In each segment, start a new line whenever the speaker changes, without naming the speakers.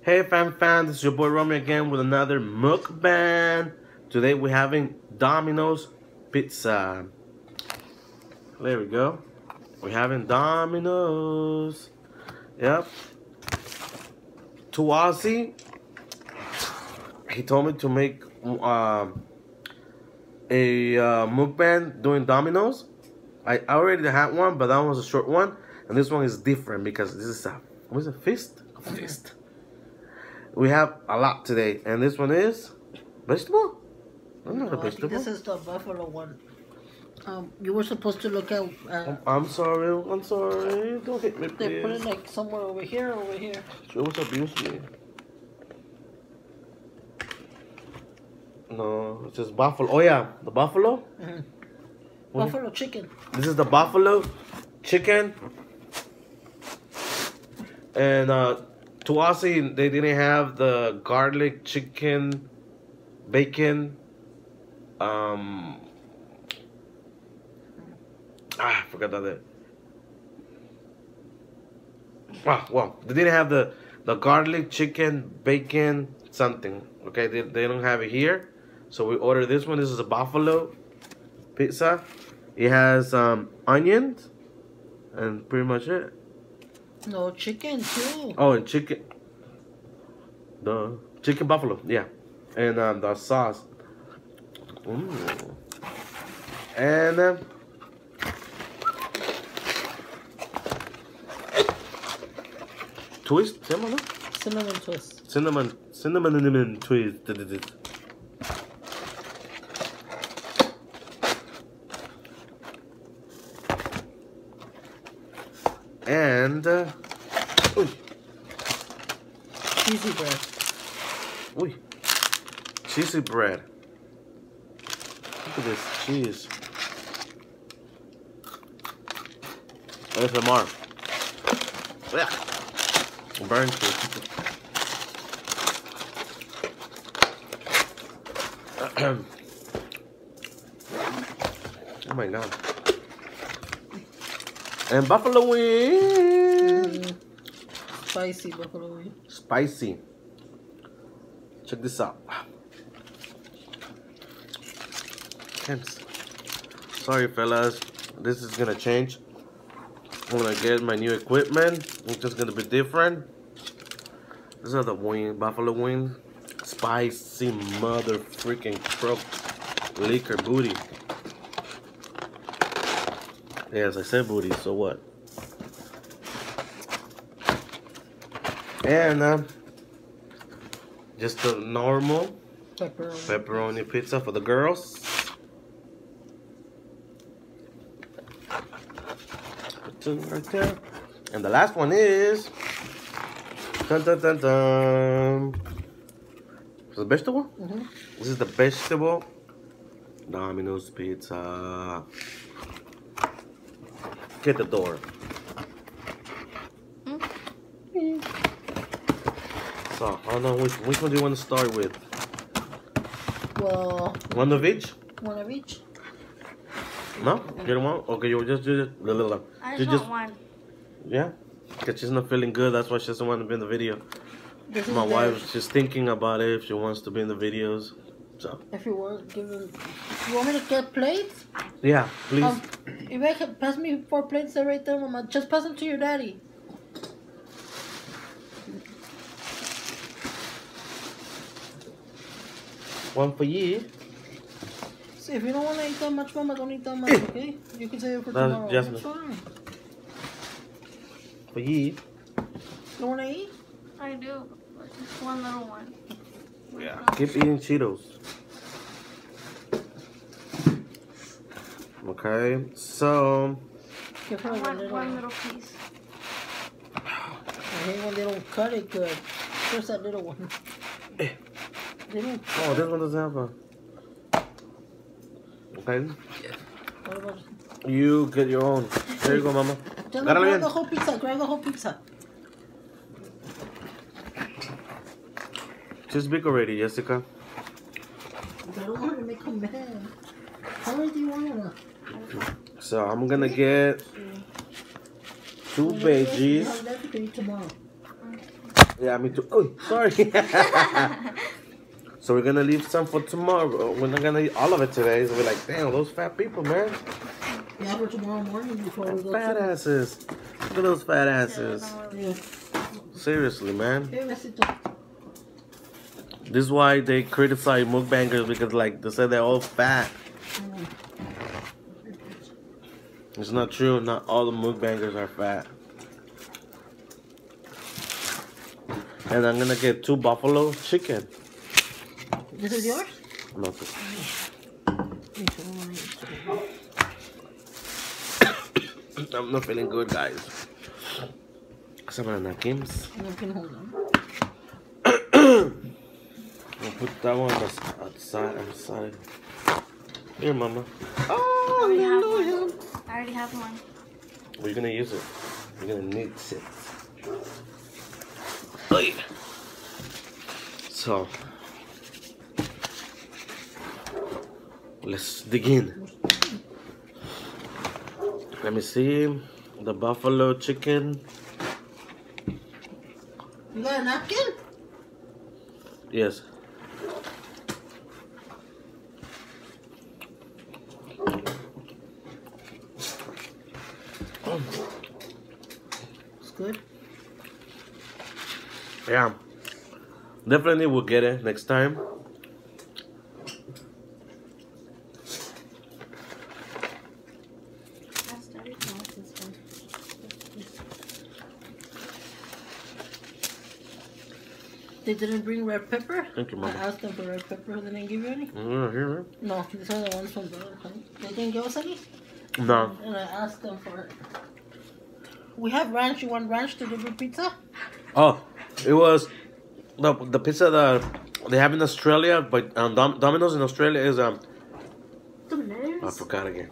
Hey fans, this is your boy Romy again with another mukbang. Today we're having Domino's pizza. There we go. We're having Domino's. Yep. To Ozzy, he told me to make a mukbang doing Domino's. I already had one, but that one was a short one, and this one is different because this is a fist? A fist. We have a lot today, and this one is vegetable? That's not a vegetable.
This is the buffalo one. You were supposed to look at.
I'm sorry. Don't hit me, please.
They put it like somewhere over here,
She was abusing me. No, it says buffalo. Oh yeah, the buffalo.
Buffalo chicken.
This is the buffalo chicken, and to Aussie, they didn't have the garlic chicken, bacon. I forgot that. Well, they didn't have the garlic chicken, bacon, something. Okay, they don't have it here, so we ordered this one. This is a buffalo pizza. It has onions, and pretty much it.
No, chicken too.
Oh, and chicken. The chicken buffalo, yeah. And the sauce. And twist, cinnamon
twist.
Cinnamon twist. And
cheesy bread.
Cheesy bread. Look at this cheese. ASMR. Yeah. Burn cheese. Oh my god. And buffalo wing.
Spicy buffalo wing.
Spicy. Check this out. Sorry fellas, this is gonna change. I'm gonna get my new equipment. It's just gonna be different. These are the buffalo wings. Spicy mother freaking croak liquor booty. Yes, I said booty, so what? And just a normal pepperoni pizza for the girls. Right there. And the last one is dun dun dun dun. Is it vegetable? This is the vegetable Domino's pizza. Get the door. So I don't know which one do you want to start with?
Well,
one of each.
One of each.
No? You don't want? Okay, you just do it.
I just want one.
Yeah? Because she's not feeling good. That's why she doesn't want to be in the video. My wife, she's thinking about it if she wants to be in the videos. So.
If you want, give them. You want me to get plates?
Yeah, please.
If I can pass me 4 plates there right there, Mama. Just pass them to your daddy.
One for you.
So if you don't want to eat that much, Mama, don't eat that much, okay? You can save it for tomorrow.
That's
fine.
For you.
You want to eat?
I do. Just one little one.
Yeah. Keep eating Cheetos. Okay, so.
Give her
I want one little piece.
I hate when they don't cut it good. Where's that little one?
Oh, this one doesn't have a. Okay.
What about
you get your own. There you go, Mama.
Grab the whole pizza. Grab the whole pizza.
Just big already, Jessica.
I don't want to make him mad. How many do you want?
So I'm gonna get 2 veggies. Yeah, me too. Oh, sorry. So we're gonna leave some for tomorrow. We're not gonna eat all of it today. So we're like, damn, those fat people, man.
Yeah, for tomorrow morning before we go.
Fat asses. Look at those fat asses.
Yeah.
Seriously, man.
Hey, besito.
This is why they criticize mukbangers, because like they said they're all fat. It's not true. Not all the mukbangers are fat. And I'm gonna get 2 buffalo chicken.
This is yours?
No. I'm not feeling good, guys. Some of the napkins.
You can hold on.
I'll put that one on the side. Here, mama.
I
Oh,
already have
hallelujah.
one. I already have one.
Well, you're gonna use it. You're gonna need it. Oy. So, let's dig in. Let me see the buffalo chicken.
You got a napkin?
Yes.
It's good.
Yeah. Definitely we'll get it next time.
That's dirty.
They didn't bring red pepper?
Thank you,
I
Mama.
asked them for red pepper. They didn't give you any?
Here,
No, these are the ones from the other company. They didn't give us any?
no.
And I asked them for it. We have ranch. You want ranch to do your pizza?
Oh, it was the pizza that they have in Australia, but Domino's in Australia is
Dominos?
I forgot again.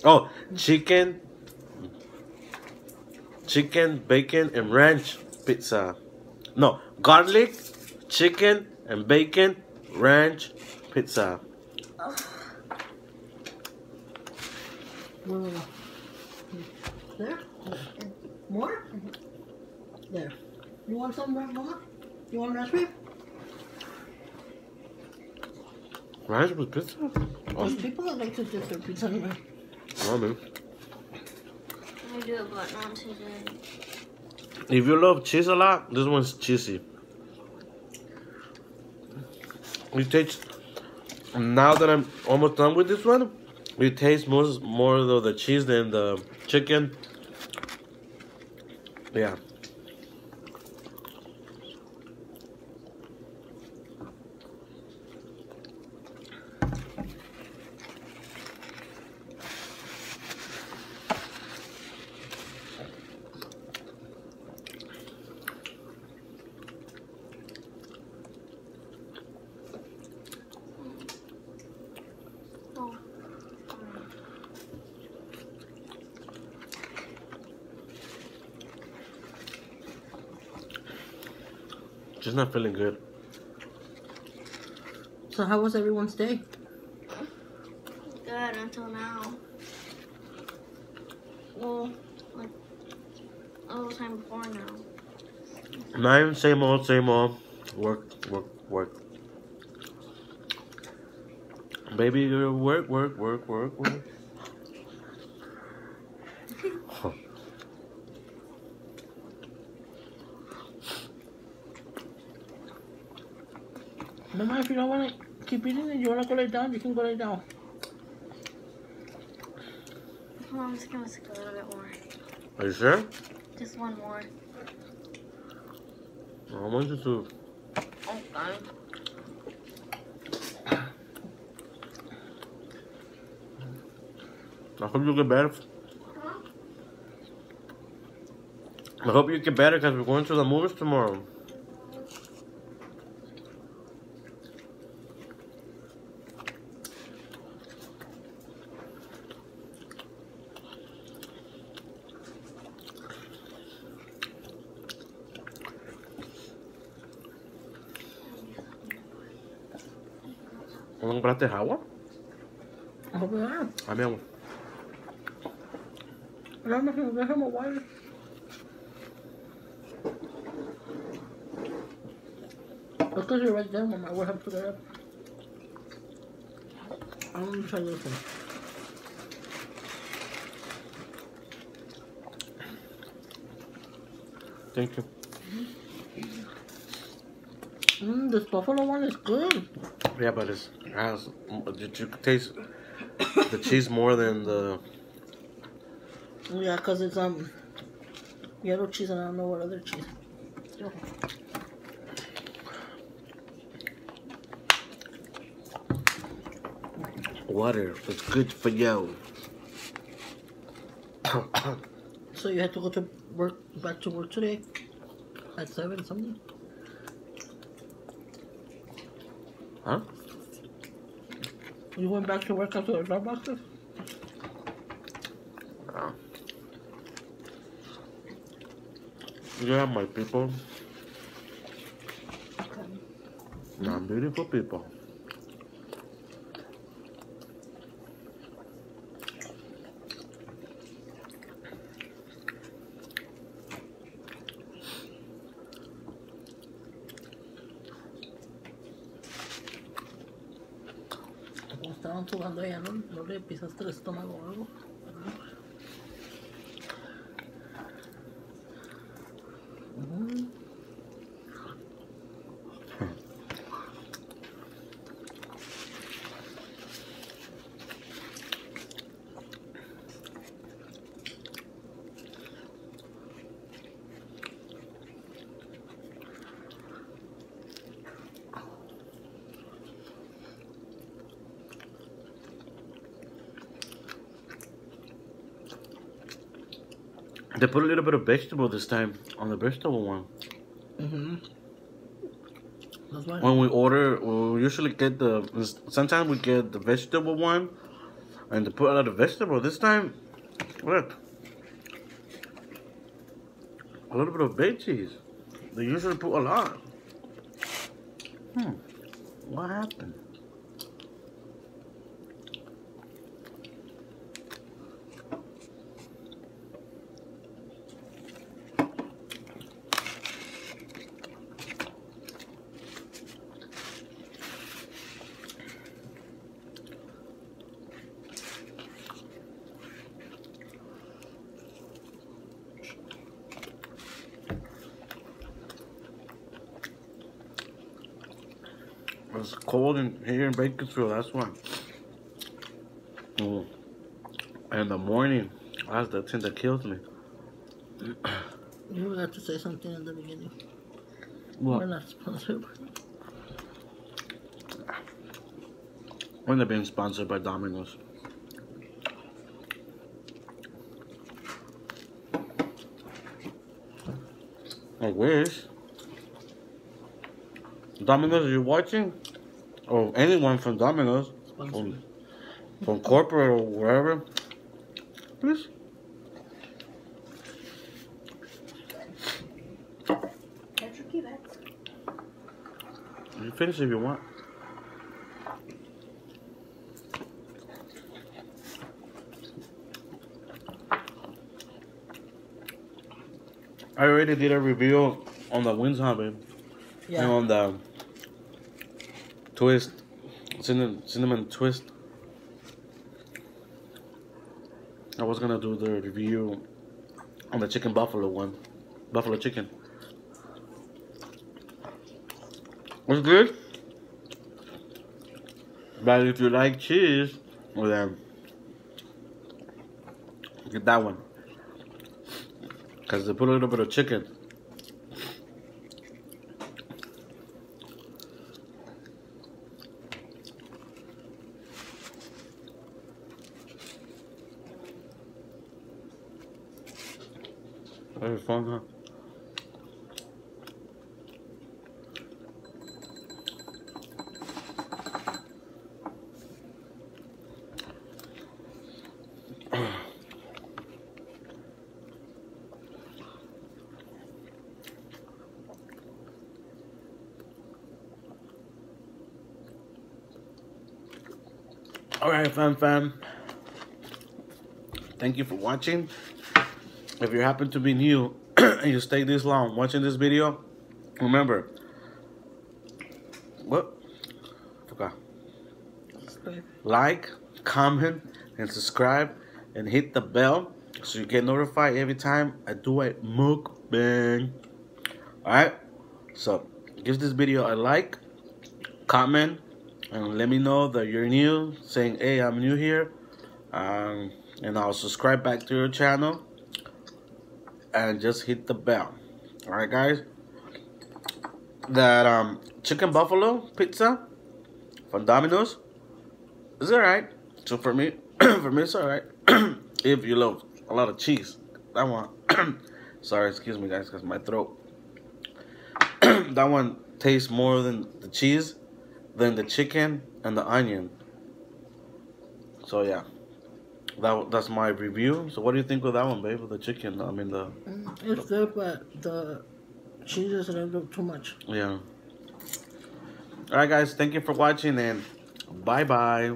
Oh, chicken, bacon, and ranch pizza. No, garlic, chicken, and bacon, ranch pizza.
No. There? More? There. You want some, Mama? You want raspberry?
Ranch with pizza?
There's people that like to dip their pizza anyway.
Oh, man.
I do, but not too good.
If you love cheese a lot, this one's cheesy. It tastes. Now that I'm almost done with this one, it tastes more of the cheese than the chicken. Yeah.
Oh.
Just not feeling good.
So how was everyone's day?
Good until now. Well, like all the time before now.
9, same old. Work. Baby, you work. Huh.
Mama, if you don't want to keep eating and you want to go lay down, you can go lay down.
Well, I'm just gonna stick a little bit more.
Are you sure?
Just one more.
I want you to.
Okay.
I hope you get better. I hope you get better because we're going to the movies tomorrow. ¿No compraste agua?
I hope you are.
A mi agua.
Vamos a dejar my water. Because you're right there, Mama. I would have put it up. I'm gonna try this one.
Thank you.
This buffalo one is good.
Yeah, but it has. Did you taste the cheese more than the?
Yeah, cause it's yellow cheese and I don't know what other cheese.
Water. It's good for you.
So you had to go to work, back to work today at 7 something.
Huh?
You went back to work after the drop boxes?
Yeah, my people. I'm beautiful people.
Como estaban sudando allá, ¿no le pisaste el estómago o algo?
They put a little bit of vegetable this time on the vegetable one.
That's why.
When we order, we usually get sometimes we get the vegetable one, and they put a lot of vegetable. This time, look, a little bit of veggies. They usually put a lot. What happened? It's cold here in Bakersfield, that's why. And in the morning, that's the thing that kills me.
You have to say something in the beginning.
What?
We're not sponsored.
We're not being sponsored by Dominos. I wish. Dominos, are you watching? Or anyone from Dominos, from corporate or wherever, please.
That's your key back.
You finish if you want. I already did a review on the wings, huh, babe?
Yeah.
And on the twist, cinnamon twist. I was gonna do the review on the chicken buffalo one, buffalo chicken. Was good, but if you like cheese, well then get that one, cause they put a little bit of chicken. Very fun, huh? Alright, fam. Thank you for watching. If you happen to be new and you stay this long watching this video, remember, like, comment, and subscribe, and hit the bell so you get notified every time I do a mukbang. Alright, so give this video a like, comment, and let me know that you're new, saying, hey, I'm new here, and I'll subscribe back to your channel, and just hit the bell. Alright, guys, that chicken buffalo pizza from Domino's is alright. So for me, it's alright. If you love a lot of cheese, that one. Sorry, excuse me, guys, because my throat. That one tastes more than the cheese, than the chicken and the onion. So yeah, that's my review. So what do you think of that one, babe? With the chicken, I mean the.
It's good, but the cheese is a little too much.
Yeah. All right, guys. Thank you for watching, and bye bye.